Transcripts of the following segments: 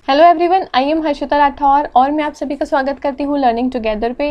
Hello everyone, I am Harshita Rathore और मैं आप सभी का स्वागत करती हूँ लर्निंग टुगेदर पे।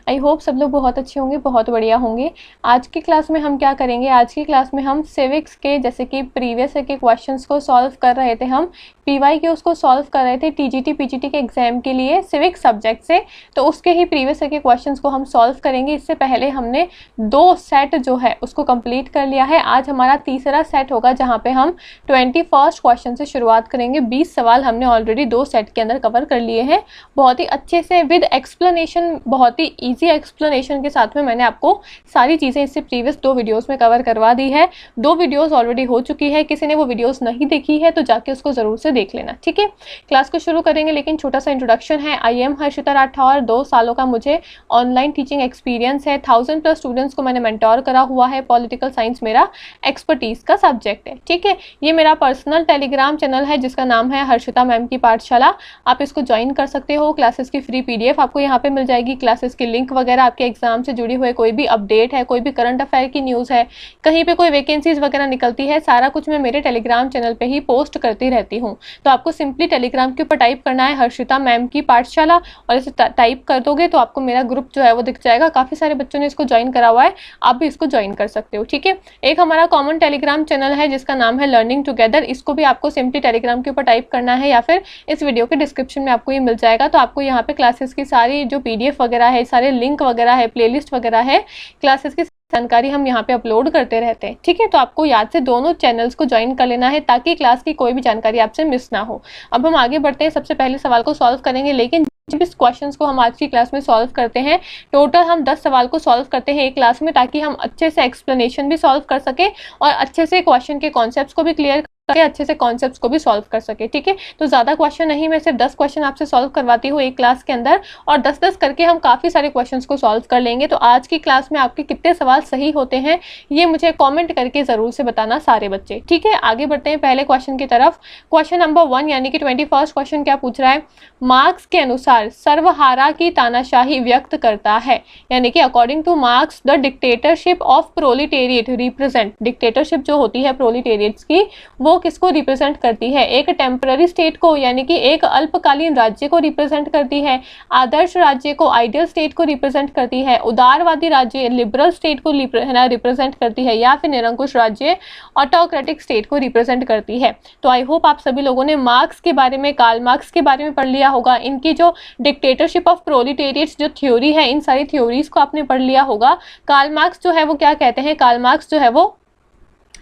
आई होप सब लोग बहुत अच्छे होंगे, बहुत बढ़िया होंगे। आज की क्लास में हम क्या करेंगे, आज की क्लास में हम सिविक्स के जैसे कि प्रीवियस ईयर के क्वेश्चंस को सॉल्व कर रहे थे। हम पीवाई के उसको सॉल्व कर रहे थे टीजीटी पीजीटी के एग्जाम के लिए सिविक्स सब्जेक्ट से, तो उसके ही प्रीवियस ईयर के क्वेश्चंस को हम सॉल्व करेंगे। इससे पहले हमने 2 सेट जो है उसको कंप्लीट कर लिया है। आज हमारा तीसरा सेट होगा जहाँ पे हम 21st क्वेश्चन से शुरुआत करेंगे। 20 सवाल हमने ऑलरेडी 2 सेट के अंदर कवर कर लिए हैं, बहुत ही अच्छे से विद एक्सप्लेनेशन, बहुत ही इजी एक्सप्लेनेशन के साथ में मैंने आपको सारी चीज़ें इससे प्रीवियस 2 वीडियोस में कवर करवा दी है। 2 वीडियोस ऑलरेडी हो चुकी है, किसी ने वो वीडियोस नहीं देखी है तो जाके उसको ज़रूर से देख लेना, ठीक है। क्लास को शुरू करेंगे, लेकिन छोटा सा इंट्रोडक्शन है। आई एम हर्षिता राठौर, 2 सालों का मुझे ऑनलाइन टीचिंग एक्सपीरियंस है। 1000+ स्टूडेंट्स को मैंने मेंटोर करा हुआ है। पॉलिटिकल साइंस मेरा एक्सपर्टीज का सब्जेक्ट है, ठीक है। ये मेरा पर्सनल टेलीग्राम चैनल है जिसका नाम है हर्षिता मैम की पाठशाला। आप इसको ज्वाइन कर सकते हो। क्लासेस की फ्री PDF आपको यहाँ पे मिल जाएगी। क्लासेस की लिंक वगैरह, आपके एग्जाम से जुड़ी हुए कोई भी अपडेट है, कोई भी करंट अफेयर की न्यूज़ है, कहीं पे कोई वैकेंसीज वगैरह निकलती है, सारा कुछ मैं मेरे टेलीग्राम चैनल पे ही पोस्ट करती रहती हूँ। तो आपको सिंपली टेलीग्राम के ऊपर टाइप करना है हर्षिता मैम की पाठशाला, और इसे टाइप कर दोगे तो आपको मेरा ग्रुप जो है वो दिख जाएगा। काफ़ी सारे बच्चों ने इसको ज्वाइन करा हुआ है, आप भी इसको ज्वाइन कर सकते हो, ठीक है। एक हमारा कॉमन टेलीग्राम चैनल है जिसका नाम है लर्निंग टुगेदर। इसको भी आपको सिंपली टेलीग्राम के ऊपर टाइप करना है या फिर इस वीडियो के डिस्क्रिप्शन में आपको ये मिल जाएगा। तो आपको यहाँ पे क्लासेस की सारी जो PDF वगैरह है, सारे लिंक वगैरह है, प्लेलिस्ट वगैरह है, क्लासेस की जानकारी हम यहाँ पे अपलोड करते रहते हैं, ठीक है। तो आपको याद से दोनों चैनल्स को ज्वाइन कर लेना है ताकि क्लास की कोई भी जानकारी आपसे मिस ना हो। अब हम आगे बढ़ते हैं, सबसे पहले सवाल को सॉल्व करेंगे। लेकिन जिस क्वेश्चंस को हम आज की क्लास में सॉल्व करते हैं, टोटल हम 10 सवाल को सॉल्व करते हैं एक क्लास में, ताकि हम अच्छे से एक्सप्लेनेशन भी सॉल्व कर सके और अच्छे से क्वेश्चन के कॉन्सेप्ट्स को भी क्लियर अच्छे से कॉन्सेप्ट्स को भी सॉल्व कर सके, ठीक है। तो ज़्यादा क्वेश्चन नहीं, मैं सिर्फ 10 क्वेश्चन आपसे सॉल्व करवाती हूँ एक क्लास के अंदर, और 10-10 करके हम काफ़ी सारे क्वेश्चंस को सॉल्व कर लेंगे। तो आज की क्लास में आपके कितने सवाल सही होते हैं ये मुझे कमेंट करके ज़रूर से बताना सारे बच्चे, ठीक है। आगे बढ़ते हैं पहले क्वेश्चन की तरफ। क्वेश्चन नंबर 1 यानी कि 21st क्वेश्चन क्या पूछ रहा है, मार्क्स के अनुसार सर्वहारा की तानाशाही व्यक्त करता है, यानी कि according two marks the dictatorship of proletariat represent, dictatorship जो होती है प्रोलिटेरिएट्स की वो किसको रिप्रेजेंट करती है, एक टेम्पररी स्टेट को यानी कि एक अल्पकालीन राज्य को रिप्रेजेंट करती है, आदर्श राज्य को आइडियल स्टेट को रिप्रेजेंट करती है, उदारवादी राज्य लिबरल स्टेट को रिप्रेजेंट करती है, या फिर निरंकुश राज्य ऑटोक्रेटिक स्टेट को रिप्रेजेंट करती है। तो आई होप आप सभी लोगों ने मार्क्स के बारे में, कार्ल मार्क्स के बारे में पढ़ लिया होगा। इनकी जो डिक्टेटरशिप ऑफ प्रोलिटेरिएट्स जो थ्योरी है, इन सारी थ्योरीज को आपने पढ़ लिया होगा। कार्ल मार्क्स जो है वो क्या कहते हैं, कार्ल मार्क्स जो है वो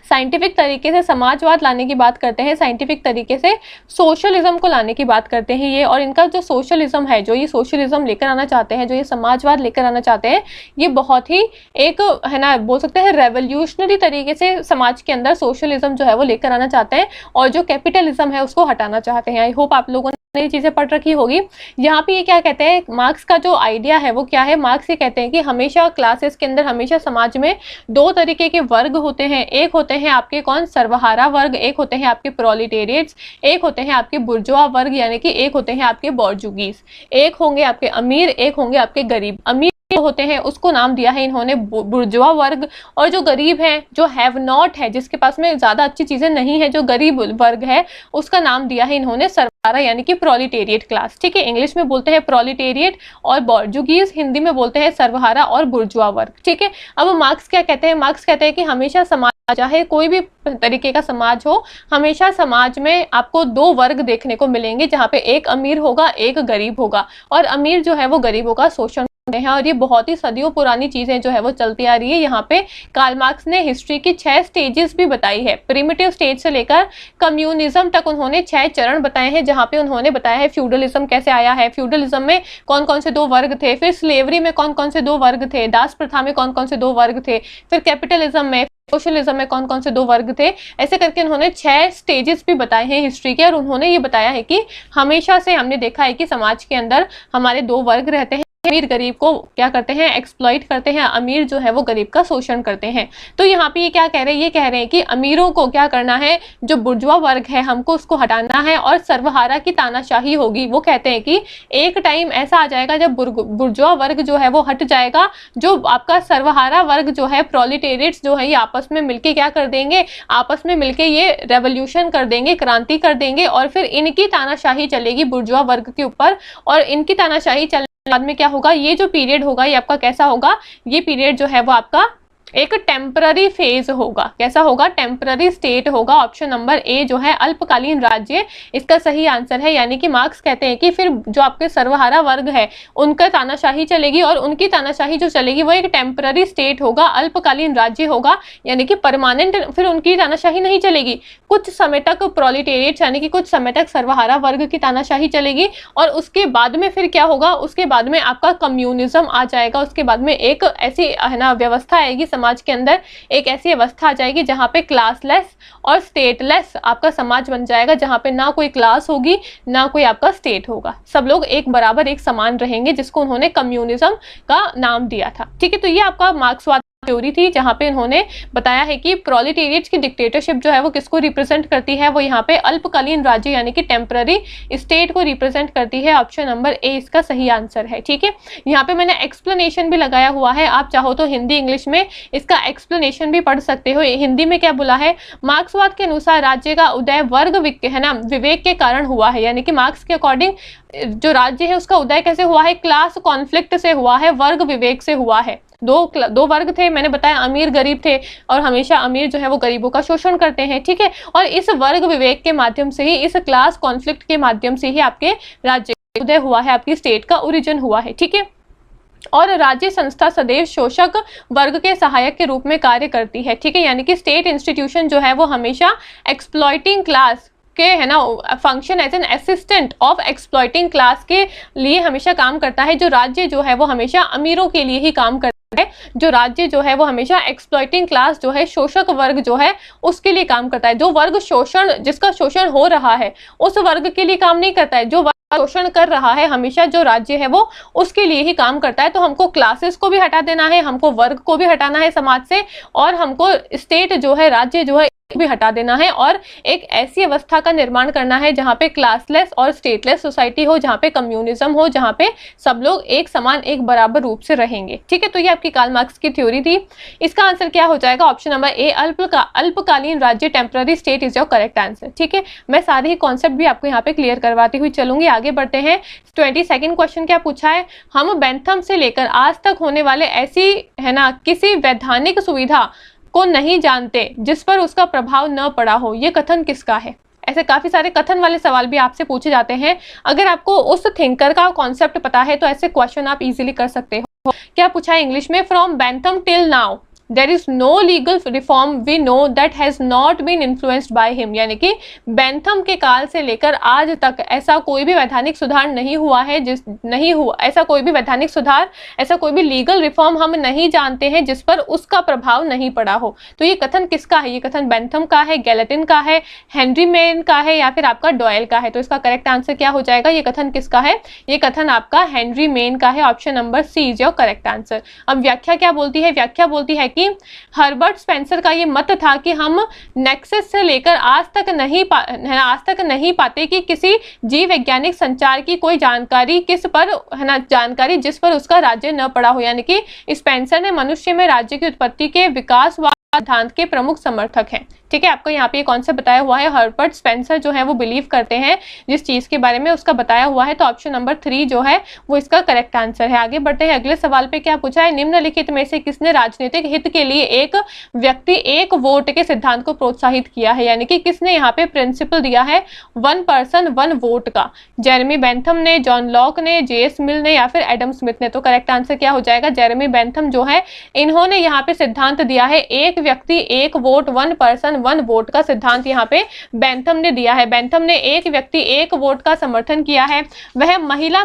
साइंटिफिक तरीके से समाजवाद लाने की बात करते हैं, साइंटिफिक तरीके से सोशलिज्म को लाने की बात करते हैं ये। और इनका जो सोशलिज्म है, जो ये सोशलिज्म लेकर आना चाहते हैं, जो ये समाजवाद लेकर आना चाहते हैं, ये बहुत ही एक है ना, बोल सकते हैं रेवोल्यूशनरी तरीके से समाज के अंदर सोशलिज्म जो है वो लेकर आना चाहते हैं, और जो कैपिटलिज्म है उसको हटाना चाहते हैं। आई होप आप लोगों ये चीजें पढ़ रखी होगी। यहाँ पे ये क्या कहते हैं, मार्क्स का जो आइडिया है वो क्या है, मार्क्स ये कहते हैं कि हमेशा क्लासेस के अंदर, हमेशा समाज में 2 तरीके के वर्ग होते हैं। एक होते हैं आपके कौन, सर्वहारा वर्ग, एक होते हैं आपके प्रोलिटेरिएट्स, एक होते हैं आपके बुर्जुआ वर्ग, यानी कि एक होते हैं आपके बोर्जुगीज। एक होंगे आपके अमीर, एक होंगे आपके गरीब। अमीर होते हैं उसको नाम दिया है इन्होंने बुर्जुआ वर्ग, और जो गरीब है, जो हैव नॉट है, जिसके पास में ज्यादा अच्छी चीजें नहीं है, जो गरीब वर्ग है, उसका नाम दिया है इन्होंने सर्वहारा यानी कि प्रोलिटेरिएट क्लास, ठीक है। इंग्लिश में बोलते हैं प्रोलिटेरिएट और बोर्जुगीज, हिंदी में बोलते हैं सर्वहारा और बुर्जुआ वर्ग, ठीक है। अब मार्क्स क्या कहते हैं, मार्क्स कहते हैं कि हमेशा समाज, चाहे कोई भी तरीके का समाज हो, हमेशा समाज में आपको 2 वर्ग देखने को मिलेंगे, जहाँ पे एक अमीर होगा, एक गरीब होगा, और अमीर जो है वो गरीबों का शोषण हैं। और ये बहुत ही सदियों पुरानी चीजें जो है वो चलती आ रही है। यहाँ पे कार्ल मार्क्स ने हिस्ट्री की 6 स्टेजेस भी बताई है। प्रिमिटिव स्टेज से लेकर कम्युनिज्म तक उन्होंने 6 चरण बताए हैं, जहाँ पे उन्होंने बताया है फ्यूडलिज्म कैसे आया है, फ्यूडलिज्म में कौन कौन से 2 वर्ग थे, फिर स्लेवरी में कौन कौन से 2 वर्ग थे, दास प्रथा में कौन कौन से 2 वर्ग थे, फिर कैपिटलिज्म में, सोशलिज्म में कौन कौन से 2 वर्ग थे। ऐसे करके उन्होंने 6 स्टेजेस भी बताए हैं हिस्ट्री के, और उन्होंने ये बताया है कि हमेशा से हमने देखा है कि समाज के अंदर हमारे 2 वर्ग रहते हैं, अमीर गरीब को क्या करते हैं, एक्सप्लॉइट करते हैं, अमीर जो है वो गरीब का शोषण करते हैं। तो यहाँ पे ये क्या कह रहे हैं, ये कह रहे हैं कि अमीरों को क्या करना है, जो बुर्जुआ वर्ग है हमको उसको हटाना है और सर्वहारा की तानाशाही होगी। वो कहते हैं कि एक टाइम ऐसा आ जाएगा जब बुर्जुआ वर्ग जो है वो हट जाएगा, जो आपका सर्वहारा वर्ग जो है, प्रोलिटेरियट्स जो है, ये आपस में मिलके क्या कर देंगे, आपस में मिलके ये रेवोल्यूशन कर देंगे, क्रांति कर देंगे, और फिर इनकी तानाशाही चलेगी बुर्जुआ वर्ग के ऊपर। और इनकी तानाशाही चलने के बाद में क्या होगा, ये जो पीरियड होगा ये आपका कैसा होगा, ये पीरियड जो है वो आपका एक टेम्पररी फेज होगा। कैसा होगा, टेम्पररी स्टेट होगा। ऑप्शन नंबर ए जो है अल्पकालीन राज्य इसका सही आंसर है। यानी कि मार्क्स कहते हैं कि फिर जो आपके सर्वहारा वर्ग है उनका तानाशाही चलेगी, और उनकी तानाशाही जो चलेगी वो एक टेम्पररी स्टेट होगा, अल्पकालीन राज्य होगा, यानी कि परमानेंट फिर उनकी तानाशाही नहीं चलेगी। कुछ समय तक प्रोलिटेरियट यानी कि कुछ समय तक सर्वहारा वर्ग की तानाशाही चलेगी, और उसके बाद में फिर क्या होगा, उसके बाद में आपका कम्युनिज्म आ जाएगा। उसके बाद में एक ऐसी है ना व्यवस्था आएगी समाज के अंदर, एक ऐसी अवस्था आ जाएगी जहां पे क्लासलेस और स्टेटलेस आपका समाज बन जाएगा, जहां पे ना कोई क्लास होगी ना कोई आपका स्टेट होगा, सब लोग एक बराबर एक समान रहेंगे, जिसको उन्होंने कम्युनिज्म का नाम दिया था। ठीक है, तो ये आपका मार्क्सवाद थ्योरी थी, जहां पे इन्होंने बताया है कि प्रोलिटेरियट्स की डिक्टेटरशिप जो है वो किसको रिप्रेजेंट करती है, वो यहाँ पे अल्पकालीन राज्य यानी कि टेम्पररी स्टेट को रिप्रेजेंट करती है। ऑप्शन नंबर ए इसका सही आंसर है। ठीक है, यहाँ पे मैंने एक्सप्लेनेशन भी लगाया हुआ है, आप चाहो तो हिंदी इंग्लिश में इसका एक्सप्लेनेशन भी पढ़ सकते हो। हिंदी में क्या बोला है, मार्क्सवाद के अनुसार राज्य का उदय वर्ग है ना विवेक के कारण हुआ है। यानी कि मार्क्स के अकॉर्डिंग जो राज्य है उसका उदय कैसे हुआ है, क्लास कॉन्फ्लिक्ट से हुआ है, वर्ग विवेक से हुआ है। दो वर्ग थे, मैंने बताया अमीर गरीब थे, और हमेशा अमीर जो है वो गरीबों का शोषण करते हैं। ठीक है, और इस वर्ग विवेक के माध्यम से ही, इस क्लास कॉन्फ्लिक्ट के माध्यम से ही आपके राज्य उदय हुआ है, आपकी स्टेट का ओरिजिन हुआ है। ठीक है, और राज्य संस्था सदैव शोषक वर्ग के सहायक के रूप में कार्य करती है। ठीक है, यानी कि स्टेट इंस्टीट्यूशन जो है वो हमेशा एक्सप्लॉइटिंग क्लास के है ना function as an assistant of exploiting class के लिए हमेशा काम करता है। जो राज्य जो है वो हमेशा अमीरों के लिए ही काम करता है, जो राज्य जो है वो हमेशा एक्सप्लॉइटिंग क्लास जो है, शोषक वर्ग जो है उसके लिए काम करता है। जो वर्ग जिसका शोषण हो रहा है उस वर्ग के लिए काम नहीं करता है, जो शोषण कर रहा है हमेशा जो राज्य है वो उसके लिए ही काम करता है। तो हमको क्लासेस को भी हटा देना है, हमको वर्ग को भी हटाना है समाज से, और हमको स्टेट जो है, राज्य जो है भी हटा देना है, और एक ऐसी अवस्था का निर्माण करना है जहां पे क्लासलेस और स्टेटलेस सोसाइटी हो, जहां पे कम्युनिज्म हो, जहां पे सब लोग एक समान एक बराबर रूप से रहेंगे। ठीक है, तो ये आपकी कार्ल मार्क्स की थ्योरी थी। इसका आंसर क्या हो जाएगा, ऑप्शन नंबर ए अल्पकालीन राज्य temporary state is your correct answer. ठीक है, मैं सारे ही कॉन्सेप्ट भी आपको यहाँ पे क्लियर करवाती हुई चलूंगी। आगे बढ़ते हैं। 22वां क्वेश्चन क्या पूछा है, हम बेंथम से लेकर आज तक होने वाले ऐसी है ना किसी वैधानिक सुविधा को नहीं जानते जिस पर उसका प्रभाव न पड़ा हो, ये कथन किसका है। ऐसे काफी सारे कथन वाले सवाल भी आपसे पूछे जाते हैं। अगर आपको उस थिंकर का कॉन्सेप्ट पता है तो ऐसे क्वेश्चन आप इजीली कर सकते हो। क्या पूछा है इंग्लिश में, from Bentham till now there is no legal reform we know that has not been influenced by him। यानी कि बेंथम के काल से लेकर आज तक ऐसा कोई भी वैधानिक सुधार नहीं हुआ है, ऐसा कोई भी वैधानिक सुधार, ऐसा कोई भी लीगल रिफॉर्म हम नहीं जानते हैं जिस पर उसका प्रभाव नहीं पड़ा हो। तो ये कथन किसका है, ये कथन बेंथम का है, गैलेटिन का है, हेनरी मेन का है, या फिर आपका डॉयल का है। तो इसका करेक्ट आंसर क्या हो जाएगा, ये कथन किसका है, ये कथन आपका हेनरी मेन का है। Option number C is your correct answer. अब व्याख्या क्या बोलती है, व्याख्या बोलती है कि हर्बर्ट स्पेंसर का ये मत था कि हम नेक्सस से लेकर आज तक नहीं पाते कि किसी जीव वैज्ञानिक संचार की कोई जानकारी किस पर है ना, जानकारी जिस पर उसका राज्य न पड़ा हो। यानी कि स्पेंसर ने मनुष्य में राज्य की उत्पत्ति के विकास सिद्धांत के प्रमुख समर्थक हैं। ठीक है, आपको यहाँ पे ये कॉन्सेप्ट बताया हुआ है। हर्बर्ट स्पेंसर जो है वो बिलीव करते हैं जिस चीज के बारे में, उसका बताया हुआ है। तो ऑप्शन नंबर 3 जो है वो इसका करेक्ट आंसर है। आगे बढ़ते हैं अगले सवाल पे। क्या पूछा है, निम्नलिखित में से किसने राजनीतिक हित के लिए एक व्यक्ति एक वोट के सिद्धांत को प्रोत्साहित किया है। यानी कि किसने यहाँ पे प्रिंसिपल दिया है 1 पर्सन 1 वोट का, जेरेमी बेंथम ने, जॉन लॉक ने, जेएस मिल ने, या फिर एडम स्मिथ ने। तो करेक्ट आंसर क्या हो जाएगा, जेरेमी बेंथम जो है इन्होंने यहाँ पे सिद्धांत दिया है एक व्यक्ति एक वोट, 1 पर्सन 1 वोट का सिद्धांत यहाँ पे बेंथम ने दिया है। बेंथम ने एक व्यक्ति एक वोट का समर्थन किया है। वह महिला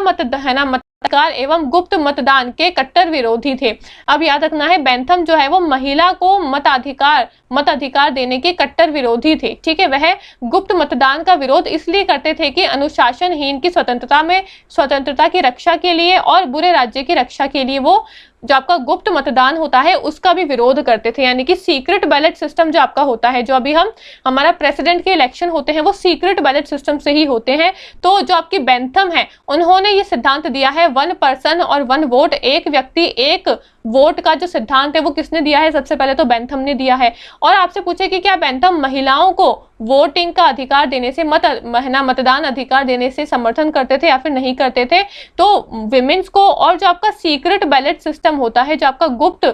मताधिकार एवं गुप्त मतदान के कट्टर विरोधी थे। अब याद रखना है, बेंथम जो है वो महिला को मताधिकार देने के कट्टर विरोधी थे। ठीक है, वह गुप्त मतदान का विरोध इसलिए करते थे कि अनुशासनहीन की स्वतंत्रता की रक्षा के लिए और बुरे राज्य की रक्षा के लिए वो जो आपका गुप्त मतदान होता है उसका भी विरोध करते थे। यानी कि सीक्रेट बैलेट सिस्टम जो आपका होता है, जो अभी हमारा प्रेसिडेंट के इलेक्शन होते हैं वो सीक्रेट बैलेट सिस्टम से ही होते हैं। तो जो आपकी बेंथम है उन्होंने ये सिद्धांत दिया है 1 पर्सन और 1 वोट, एक व्यक्ति एक वोट का जो सिद्धांत है वो किसने दिया है? सबसे पहले तो बेंथम ने दिया है। और आपसे पूछे कि क्या बेंथम महिलाओं को वोटिंग का अधिकार देने से मतदान अधिकार देने से समर्थन करते थे या फिर नहीं करते थे? तो विमेन्स को और जो आपका सीक्रेट बैलेट सिस्टम होता है, जो आपका गुप्त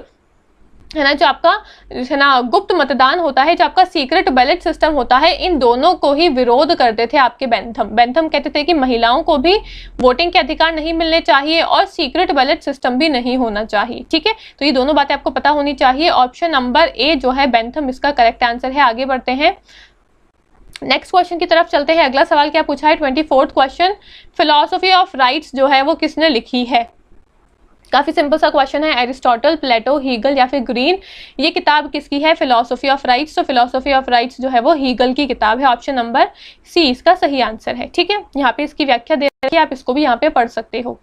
है ना, जो आपका है ना गुप्त मतदान होता है, जो आपका सीक्रेट बैलेट सिस्टम होता है, इन दोनों को ही विरोध करते थे आपके बेंथम कहते थे कि महिलाओं को भी वोटिंग के अधिकार नहीं मिलने चाहिए और सीक्रेट बैलेट सिस्टम भी नहीं होना चाहिए। ठीक है, तो ये दोनों बातें आपको पता होनी चाहिए। ऑप्शन नंबर ए जो है बेंथम इसका करेक्ट आंसर है। आगे बढ़ते हैं, नेक्स्ट क्वेश्चन की तरफ चलते हैं। अगला सवाल क्या पूछा है? 24th question, philosophy of rights जो है वो किसने लिखी है? काफी सिंपल सा क्वेश्चन है। एरिस्टोटल, प्लेटो, हीगल या फिर ग्रीन? ये किताब किसकी है? Philosophy of rights. तो फिलॉसफी ऑफ राइट्स जो है वो हीगल की किताब है। ऑप्शन नंबर सी इसका सही आंसर है। ठीक है, यहाँ पे इसकी व्याख्या दे रखी है, आप इसको भी यहाँ पे पढ़ सकते हो।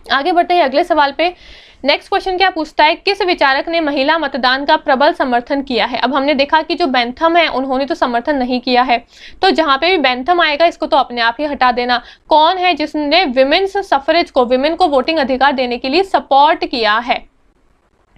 आगे बढ़ते हैं अगले सवाल पे। नेक्स्ट क्वेश्चन क्या पूछता है? किस विचारक ने महिला मतदान का प्रबल समर्थन किया है? अब हमने देखा कि जो बेंथम है उन्होंने तो समर्थन नहीं किया है, तो जहां पे भी बेंथम आएगा इसको तो अपने आप ही हटा देना। कौन है जिसने विमेन्स सफरेज को, विमेन को वोटिंग अधिकार देने के लिए सपोर्ट किया है?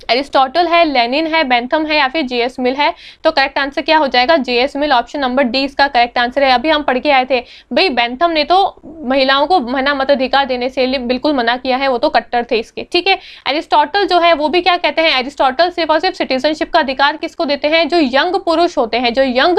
एरिस्टोटल है, लेनिन है, बेंथम है या फिर जेएस मिल है? तो करेक्ट आंसर क्या हो जाएगा? जेएस मिल। ऑप्शन नंबर डी इसका करेक्ट आंसर है। अभी हम पढ़ के आए थे भाई, बेंथम ने तो महिलाओं को मताधिकार देने से बिल्कुल मना किया है, वो तो कट्टर थे इसके। ठीक है, एरिस्टोटल जो है वो भी क्या कहते हैं? एरिस्टोटल सिर्फ और सिर्फ सिटीजनशिप का अधिकार किसको देते हैं? जो यंग पुरुष होते हैं, जो यंग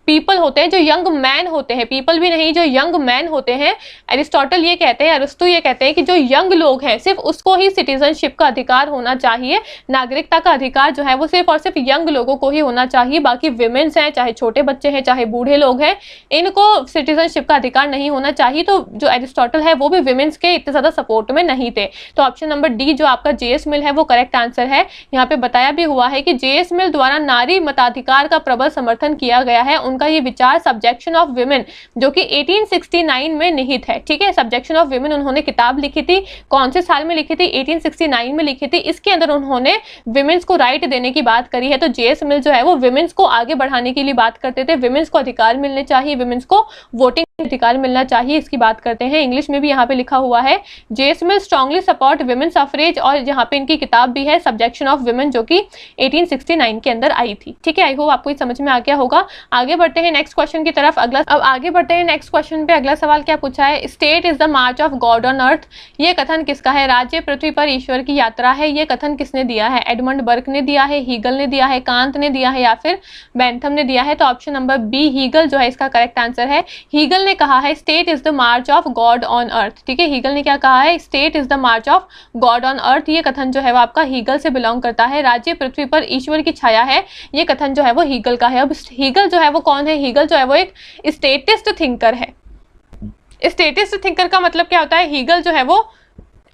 पीपल होते हैं, जो यंग मैन होते हैं, पीपल भी नहीं, जो यंग मैन होते हैं। एरिस्टोटल ये कहते हैं, अरिस्टो ये कहते हैं कि जो यंग लोग हैं सिर्फ उसको ही सिटीजनशिप का अधिकार होना चाहिए। नागरिकता का अधिकार जो है वो सिर्फ और सिर्फ यंग लोगों को ही होना चाहिए। बाकी विमेन्स हैं, चाहे छोटे बच्चे हैं, चाहे बूढ़े लोग हैं, इनको सिटीजनशिप का अधिकार नहीं होना चाहिए। तो जो एरिस्टोटल है वो भी विमेन्स के इतने ज्यादा सपोर्ट में नहीं थे। तो ऑप्शन नंबर डी जो आपका जेएस मिल है वो करेक्ट आंसर है। यहाँ पे बताया भी हुआ है कि जेएस मिल द्वारा नारी मताधिकार का प्रबल समर्थन किया गया है। उनका ये विचार सब्जेक्शन ऑफ विमेन जो कि 1869 में निहित है। ठीक है, सब्जेक्शन ऑफ विमेन उन्होंने किताब लिखी थी, कौन से साल में लिखी थी? 1869 में लिखी थी। इसके अंदर उन्होंने विमेन्स को राइट देने की बात करी है। तो जेएस मिल जो है वो विमेन्स को आगे बढ़ाने के लिए बात करते थे, विमेन्स को अधिकार मिलने चाहिए, विमेन्स को वोटिंग अधिकार मिलना चाहिए, इसकी बात करते हैं। इंग्लिश में भी यहाँ पे लिखा हुआ है जेएस मिल स्ट्रांगली सपोर्ट विमेन सफरेज, और यहाँ पे इनकी किताब भी है सब्जेक्शन ऑफ विमेन जो कि 1869 के अंदर आई थी। ठीक है, आई होप आपको समझ में आ गया होगा। आगे बढ़ते हैं नेक्स्ट क्वेश्चन की तरफ। अब आगे बढ़ते हैं नेक्स्ट क्वेश्चन पे। अगला सवाल क्या पूछा है? State is the March of God on earth, ये कथन किसका है? राज्य पृथ्वी पर ईश्वर की यात्रा है, ये कथन किसने दिया है? एडमंड बर्क ने दिया है, हीगल ने दिया है, कांत ने दिया है या फिर बेंथम ने दिया है? तो ऑप्शन नंबर बी हीगल जो है इसका करेक्ट आंसर है। हीगल ने कहा है state is the March of God on earth. ठीक है, हीगल ने क्या कहा है? State is the March of God on earth. ये कथन जो है वो आपका हीगल से बिलोंग करता है। राज्य पृथ्वी पर ईश्वर की छाया है, ये कथन जो है वो हीगल का है। अब हीगल जो है वो कौन है? हीगल जो है वो एक स्टेटिस्ट थिंकर है। स्टेटिस्ट थिंकर का मतलब क्या होता है? हीगल जो है वो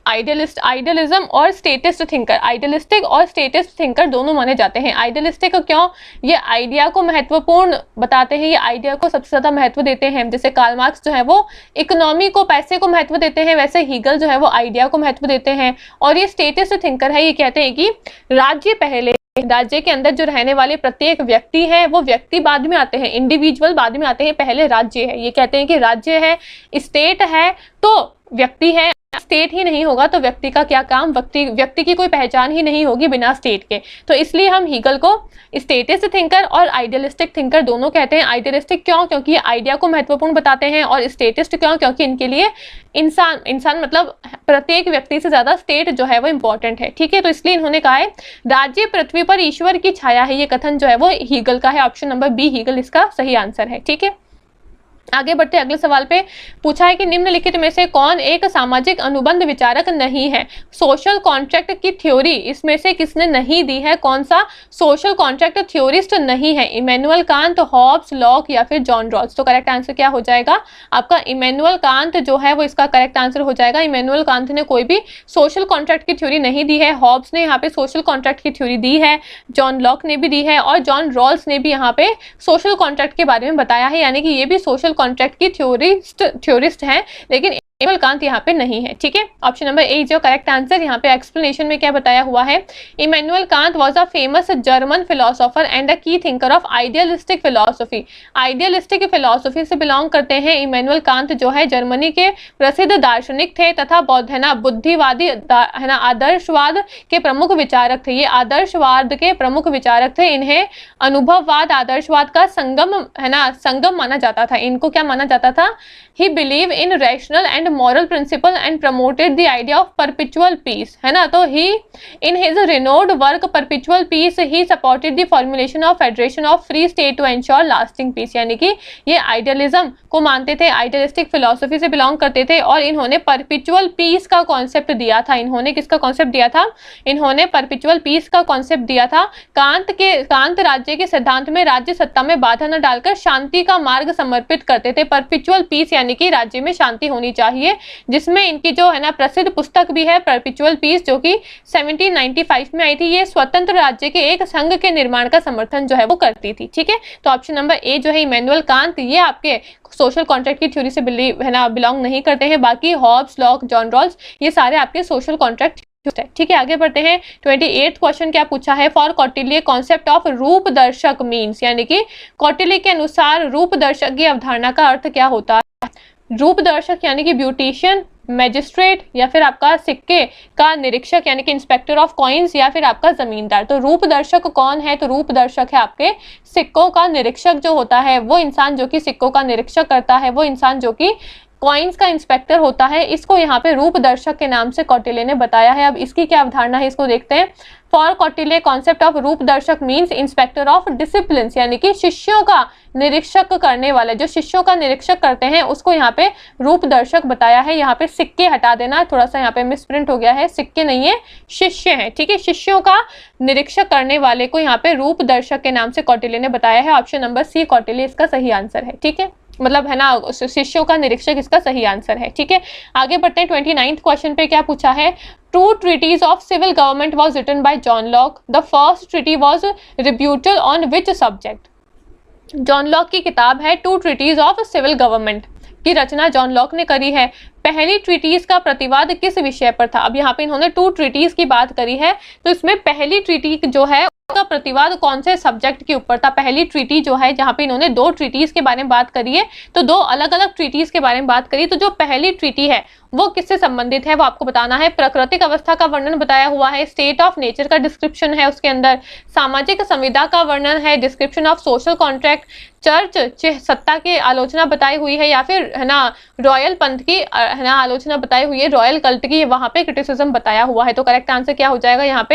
आइडियलिज्म और स्टेटिस्ट थिंकर, आइडियलिस्टिक और स्टेटिस्ट थिंकर दोनों माने जाते हैं। आइडियलिस्टिक क्यों? ये आइडिया को महत्वपूर्ण बताते हैं, ये आइडिया को सबसे ज्यादा महत्व देते हैं। जैसे कार्ल मार्क्स जो है वो इकोनॉमी को, पैसे को महत्व देते हैं, वैसे हीगल जो है वो आइडिया को महत्व देते हैं। और ये स्टेटिस्ट थिंकर है, ये कहते हैं कि राज्य पहले, राज्य के अंदर जो रहने वाले प्रत्येक व्यक्ति हैं वो व्यक्ति बाद में आते हैं, इंडिविजुअल बाद में आते हैं, पहले राज्य है। ये कहते हैं कि राज्य है, स्टेट है तो व्यक्ति है, स्टेट ही नहीं होगा तो व्यक्ति का क्या काम? व्यक्ति की कोई पहचान ही नहीं होगी बिना स्टेट के। तो इसलिए हम हीगल को स्टेटिस्ट थिंकर और आइडियलिस्टिक थिंकर दोनों कहते हैं। आइडियलिस्टिक क्यों? क्योंकि ये आइडिया को महत्वपूर्ण बताते हैं, और स्टेटिस्ट क्यों? क्योंकि इनके लिए इंसान मतलब प्रत्येक व्यक्ति से ज्यादा स्टेट जो है वो इंपॉर्टेंट है। ठीक है, तो इसलिए इन्होंने कहा है राज्य पृथ्वी पर ईश्वर की छाया है, ये कथन जो है वो हीगल का है। ऑप्शन नंबर बी हीगल इसका सही आंसर है। ठीक है, आगे बढ़ते अगले सवाल पे पूछा है कि निम्नलिखित में से कौन एक सामाजिक अनुबंध विचारक नहीं है। सोशल कॉन्ट्रैक्ट की थ्योरी इसमें से किसने नहीं दी है, कौन सा सोशल कॉन्ट्रैक्ट थ्योरिस्ट नहीं है, इमैनुअल कांत, हॉब्स, लॉक या फिर जॉन रॉल्स। तो करेक्ट आंसर क्या हो जाएगा आपका इमैनुअल कांत जो है वो इसका करेक्ट आंसर हो जाएगा। इमैनुअल कांत ने कोई भी सोशल कॉन्ट्रैक्ट की थ्योरी नहीं दी है। हॉब्स ने यहाँ पे सोशल कॉन्ट्रैक्ट की थ्योरी दी है, जॉन लॉक ने भी दी है और जॉन रॉल्स ने भी यहाँ पे सोशल कॉन्ट्रैक्ट के बारे में बताया है, यानी कि ये भी सोशल कॉन्ट्रैक्ट की थ्योरिस्ट हैं, लेकिन इमैनुअल कांत यहाँ पे नहीं है। ठीक है, ऑप्शन नंबर ए जो करेक्ट आंसर। यहाँ पे एक्सप्लेनेशन में क्या बताया हुआ है, Immanuel Kant was a famous German philosopher and a key thinker of idealistic philosophy. Idealistic philosophy से बिलोंग करते हैं इमैनुअल कांत जो है जर्मनी के प्रसिद्ध दार्शनिक थे तथा बौद्ध है ना बुद्धिवादी है ना आदर्शवाद के प्रमुख विचारक थे। ये आदर्शवाद के प्रमुख विचारक थे। इन्हें अनुभववाद आदर्शवाद का संगम माना जाता था। इनको क्या माना जाता था, ही believe in rational and moral principle and promoted the idea of perpetual peace, है ना। तो he in his renowned work perpetual peace he supported the formulation of federation of free state to ensure lasting peace। यानी कि ये idealism को मानते थे, idealistic philosophy से बिलोंग करते थे और इन्होंने परपिचुअल पीस का कॉन्सेप्ट दिया था। इन्होंने किसका कॉन्सेप्ट दिया था, इन्होंने परपिचुअल पीस का कॉन्सेप्ट दिया था। कांत राज्य के सिद्धांत में राज्य सत्ता में बाधा न डालकर शांति का मार्ग समर्पित करते थे। परपिचुअल पीस यानी कि राज्य में शांति होनी चाहिए, जिसमें इनकी जो है ना प्रसिद्ध पुस्तक भी है परपिचुअल पीस जो कि 1795 में आई थी। ये स्वतंत्र राज्य के एक संघ के निर्माण का समर्थन जो है वो करती थी। ठीक है, तो ऑप्शन नंबर ए जो है इमैनुअल कांत ये आपके सोशल कॉन्ट्रैक्ट की थ्योरी से बिलोंग नहीं करते हैं। बाकी हॉब्स, लॉक, जॉन रॉल्स ये सारे आपके सोशल कॉन्ट्रैक्ट। ठीक है, आगे बढ़ते हैं। 28th क्वेश्चन क्या पूछा है, फॉर कौटिल्य कॉन्सेप्ट ऑफ रूप दर्शक मीन्स, यानी कि कौटिल्य के अनुसार रूप दर्शक की अवधारणा का अर्थ क्या होता है। रूप दर्शक यानी कि ब्यूटिशियन, मैजिस्ट्रेट या फिर आपका सिक्के का निरीक्षक यानी कि इंस्पेक्टर ऑफ कॉइन्स या फिर आपका जमींदार। तो रूप दर्शक कौन है, तो रूप दर्शक है आपके सिक्कों का निरीक्षक जो होता है, वो इंसान जो कि सिक्कों का निरीक्षक करता है, वो इंसान जो कि कॉइन्स का इंस्पेक्टर होता है। इसको यहाँ पे रूप दर्शक के नाम से कौटिल्य ने बताया है। अब इसकी क्या अवधारणा है इसको देखते हैं। फॉर कौटिल्य कॉन्सेप्ट ऑफ रूप दर्शक मीन्स इंस्पेक्टर ऑफ डिसिप्लिन, यानी कि शिष्यों का निरीक्षक करने वाले, जो शिष्यों का निरीक्षक करते हैं उसको यहाँ पे रूप दर्शक बताया है। यहाँ पे सिक्के हटा देना, थोड़ा सा यहाँ पे मिसप्रिंट हो गया है, सिक्के नहीं है शिष्य है। ठीक है, शिष्यों का निरीक्षक करने वाले को यहाँ पे रूप दर्शक के नाम से कौटिल्य ने बताया है। ऑप्शन नंबर सी कौटिल्य इसका सही आंसर है। ठीक है, मतलब है ना शिष्यों का निरीक्षक इसका सही आंसर है। ठीक है, आगे बढ़ते हैं। 29th क्वेश्चन पे क्या पूछा है, two treaties of civil government was written by John Locke, the first treaty was rebuttal on which subject. John Locke की किताब है two treaties of civil government की रचना जॉन लॉक ने करी है। पहली ट्रीटीज का प्रतिवाद किस विषय पर था। अब यहाँ पे इन्होंने टू ट्रीटीज की बात करी है, तो इसमें पहली ट्रीटी जो है का प्रतिवाद कौन से सब्जेक्ट के ऊपर था। पहली ट्रीटी जो है जहाँ पे इन्होंने दो ट्रीटीज के बारे में बात करी है, तो दो अलग अलग ट्रीटीज के बारे में बात करी। तो जो पहली ट्रीटी है वो किससे संबंधित है वो आपको बताना है। प्राकृतिक अवस्था का वर्णन बताया हुआ है, स्टेट ऑफ नेचर का डिस्क्रिप्शन है उसके अंदर, सामाजिक संविदा का वर्णन है, description of social contract, church सत्ता की आलोचना बताई हुई है, या फिर है ना रॉयल पंथ की है ना आलोचना बताई हुई है, रॉयल कल्ट की वहां पे क्रिटिसिज्म बताया हुआ है। तो करेक्ट आंसर क्या हो जाएगा यहाँ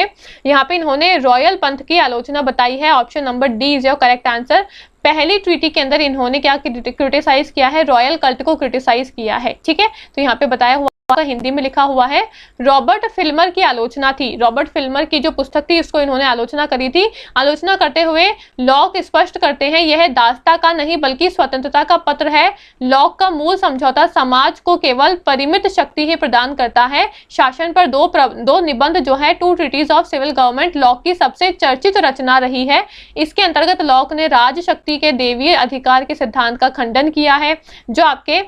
पे इन्होंने रॉयल पंथ की आलोचना बताई है। Option number D is your correct answer. पहली ट्रीटी के अंदर इन्होंने क्या क्रिटिसाइज किया है, रॉयल कल्ट को क्रिटिसाइज किया है। ठीक है, तो यहाँ पे बताया हुआ हिंदी में लिखा हुआ है। रॉबर्ट फिल्मर की आलोचना थी, रॉबर्ट फिल्मर की जो पुस्तक थी उसको इन्होंने आलोचना करी थी। आलोचना करते हुए लॉक स्पष्ट करते हैं यह दासता का नहीं बल्कि स्वतंत्रता का पत्र है। लॉक का मूल समझौता समाज को केवल परिमित शक्ति ही प्रदान करता है। शासन पर दो निबंध जो है two treaties of civil government Locke की सबसे चर्चित रचना रही है। इसके अंतर्गत लॉक ने राज शक्ति के देवीय अधिकार के सिद्धांत का खंडन किया है। जो आपके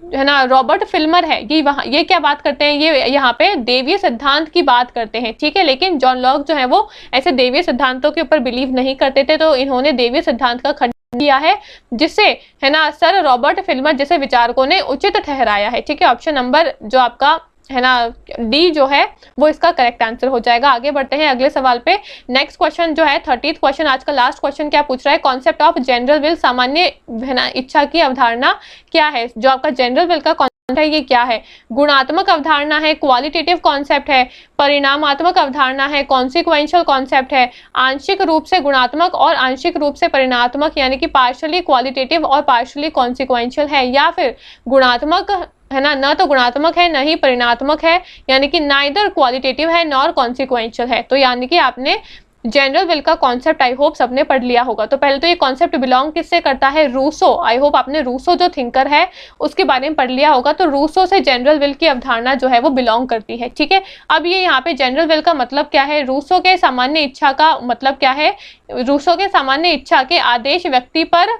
है ना रॉबर्ट फिल्मर है ये क्या बात करते हैं, ये यहाँ पे देवीय सिद्धांत की बात करते हैं। ठीक है, लेकिन जॉन लॉक जो है वो ऐसे देवीय सिद्धांतों के ऊपर बिलीव नहीं करते थे, तो इन्होंने देवीय सिद्धांत का खंडन किया है, जिससे है ना सर रॉबर्ट फिल्मर जैसे विचारकों ने उचित ठहराया है। ठीक है, ऑप्शन नंबर जो आपका है ना डी जो है वो इसका करेक्ट आंसर हो जाएगा। आगे बढ़ते हैं अगले सवाल पे। नेक्स्ट क्वेश्चन जो है 30th क्वेश्चन, आज का लास्ट क्वेश्चन क्या पूछ रहा है, कॉन्सेप्ट ऑफ जनरल विल, सामान्य है ना इच्छा की अवधारणा क्या है। जो आपका जनरल विल का है ये क्या है? गुणात्मक अवधारणा है, क्वालिटेटिव कॉन्सेप्ट है, परिणामात्मक अवधारणा है, कॉन्सिक्वेंशियल कॉन्सेप्ट है, आंशिक रूप से गुणात्मक और आंशिक रूप से परिणामात्मक यानी कि पार्शियली क्वालिटेटिव और पार्शियली कॉन्सिक्वेंशियल है, या फिर गुणात्मक है ना, न तो गुणात्मक है न ही परिणामात्मक है, यानी कि नाइदर क्वालिटेटिव है नॉर कॉन्सिक्वेंशियल है। तो यानी कि आपने जनरल विल का कॉन्सेप्ट आई होप सबने पढ़ लिया होगा। तो पहले तो ये कॉन्सेप्ट बिलोंग किससे करता है? रूसो। आई होप आपने रूसो जो थिंकर है उसके बारे में पढ़ लिया होगा। तो रूसो से जनरल विल की अवधारणा जो है वो बिलोंग करती है, ठीक है। अब ये यहाँ पे जनरल विल का मतलब क्या है? रूसो के सामान्य इच्छा का मतलब क्या है? रूसो के सामान्य इच्छा के आदेश व्यक्ति पर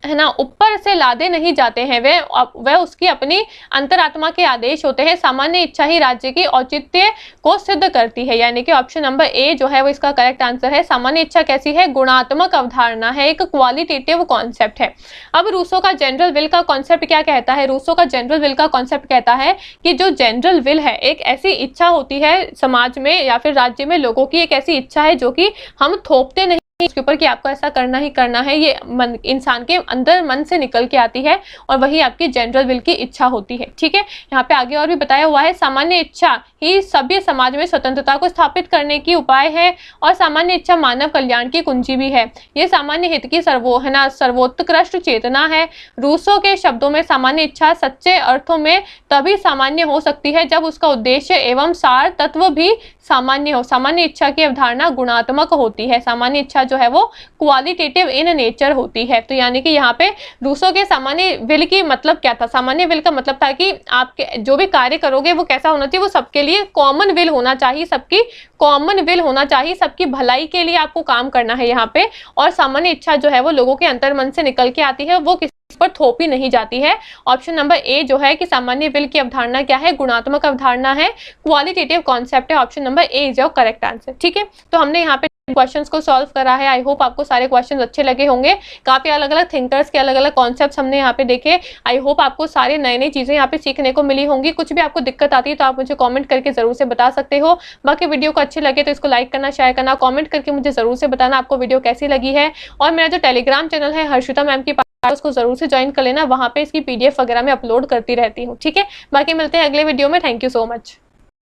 है ना ऊपर से लादे नहीं जाते हैं, वे उसकी अपनी अंतरात्मा के आदेश होते हैं। सामान्य इच्छा ही राज्य की औचित्य को सिद्ध करती है, यानी कि ऑप्शन नंबर ए जो है वो इसका करेक्ट आंसर है। सामान्य इच्छा कैसी है? गुणात्मक अवधारणा है, एक क्वालिटेटिव कॉन्सेप्ट है। अब रूसो का जनरल विल का कॉन्सेप्ट क्या कहता है? रूसो का जनरल विल का कॉन्सेप्ट कहता है कि जो जनरल विल है एक ऐसी इच्छा होती है समाज में या फिर राज्य में, लोगों की एक ऐसी इच्छा है जो कि हम थोपते नहीं इसके ऊपर कि आपको ऐसा करना ही करना है, ये इंसान के अंदर मन से निकल के आती है और वही आपकी जनरल विल की इच्छा होती है, ठीक है। यहाँ पे आगे और भी बताया हुआ है, सामान्य इच्छा ही सभ्य समाज में स्वतंत्रता को स्थापित करने की उपाय है और सामान्य इच्छा मानव कल्याण की कुंजी भी है। ये सामान्य हित की सर्वोत्कृष्ट चेतना है। रूसो के शब्दों में सामान्य इच्छा सच्चे अर्थों में तभी सामान्य हो सकती है जब उसका उद्देश्य एवं सार तत्व भी सामान्य हो। सामान्य इच्छा की अवधारणा गुणात्मक होती है, सामान्य इच्छा जो है वो क्वालिटेटिव इन नेचर होती है। तो यानी कि यहाँ पे रूसो के सामान्य विल की मतलब क्या था? सामान्य विल का मतलब था कि आपके जो भी कार्य करोगे वो कैसा होना चाहिए? वो सबके लिए कॉमन विल होना चाहिए, सबकी कॉमन विल होना चाहिए, सबकी भलाई के लिए आपको काम करना है यहाँ पे। और सामान्य इच्छा जो है वो लोगों के अंतर्मन से निकल के आती है, वो किसी पर थोपी नहीं जाती है। ऑप्शन नंबर ए जो है कि सामान्य विल की अवधारणा क्या है? गुणात्मक अवधारणा है, क्वालिटेटिव कॉन्सेप्ट है। Option number A is your correct answer, ठीक है। तो हमने यहाँ पे क्वेश्चंस को सॉल्व करा है। आई होप आपको सारे क्वेश्चंस अच्छे लगे होंगे। काफी अलग अलग थिंकर्स के अलग अलग कॉन्सेप्ट्स हमने यहाँ पे देखे। आई होप आपको सारे नई नई चीजें यहाँ पे सीखने को मिली होंगी। कुछ भी आपको दिक्कत आती है तो आप मुझे कमेंट करके जरूर से बता सकते हो। बाकी वीडियो को अच्छी लगे तो इसको लाइक करना, शेयर करना, कॉमेंट करके मुझे जरूर से बताना आपको वीडियो कैसी लगी है। और मेरा जो टेलीग्राम चैनल है हर्षिता मैम की उसको जरूर से ज्वाइन कर लेना, वहां पे इसकी PDF वगैरह में अपलोड करती रहती हूँ, ठीक है। बाकी मिलते हैं अगले वीडियो में। Thank you so much.